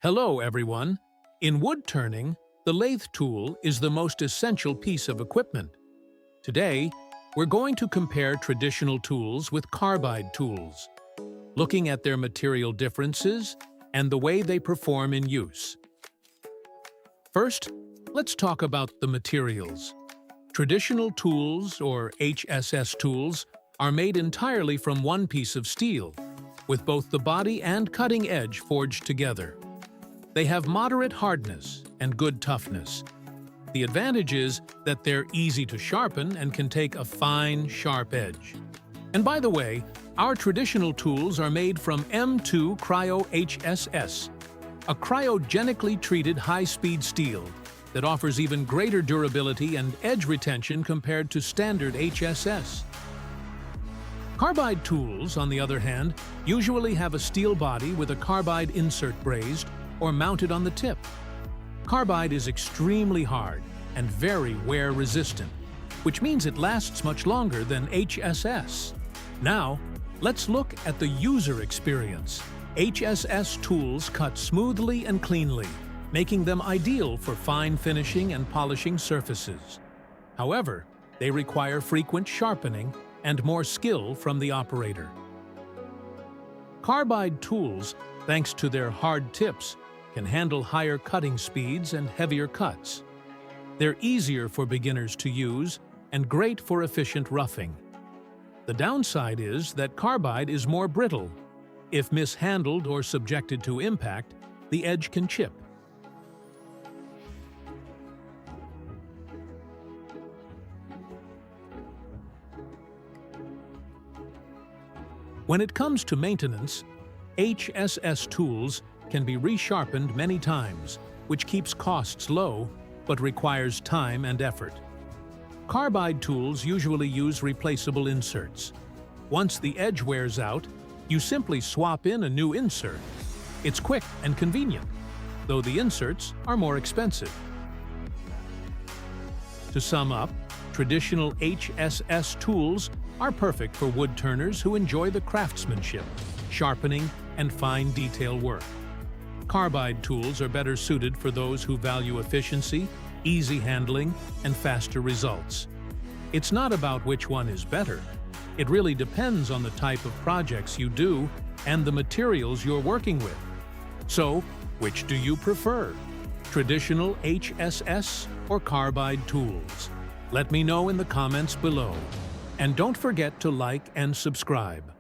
Hello, everyone. In wood turning, the lathe tool is the most essential piece of equipment. Today, we're going to compare traditional tools with carbide tools, looking at their material differences and the way they perform in use. First, let's talk about the materials. Traditional tools, or HSS tools, are made entirely from one piece of steel, with both the body and cutting edge forged together. They have moderate hardness and good toughness. The advantage is that they're easy to sharpen and can take a fine, sharp edge. And by the way, our traditional tools are made from M2 Cryo HSS, a cryogenically treated high-speed steel that offers even greater durability and edge retention compared to standard HSS. Carbide tools, on the other hand, usually have a steel body with a carbide insert brazed or mounted on the tip. Carbide is extremely hard and very wear-resistant, which means it lasts much longer than HSS. Now, let's look at the user experience. HSS tools cut smoothly and cleanly, making them ideal for fine finishing and polishing surfaces. However, they require frequent sharpening and more skill from the operator. Carbide tools, thanks to their hard tips, can handle higher cutting speeds and heavier cuts. They're easier for beginners to use and great for efficient roughing. The downside is that carbide is more brittle. If mishandled or subjected to impact, the edge can chip. When it comes to maintenance, HSS tools can be resharpened many times, which keeps costs low but requires time and effort. Carbide tools usually use replaceable inserts. Once the edge wears out, you simply swap in a new insert. It's quick and convenient, though the inserts are more expensive. To sum up, traditional HSS tools are perfect for wood turners who enjoy the craftsmanship, sharpening, and fine detail work. Carbide tools are better suited for those who value efficiency, easy handling, and faster results. It's not about which one is better. It really depends on the type of projects you do and the materials you're working with. So, which do you prefer? Traditional HSS or carbide tools? Let me know in the comments below. And don't forget to like and subscribe.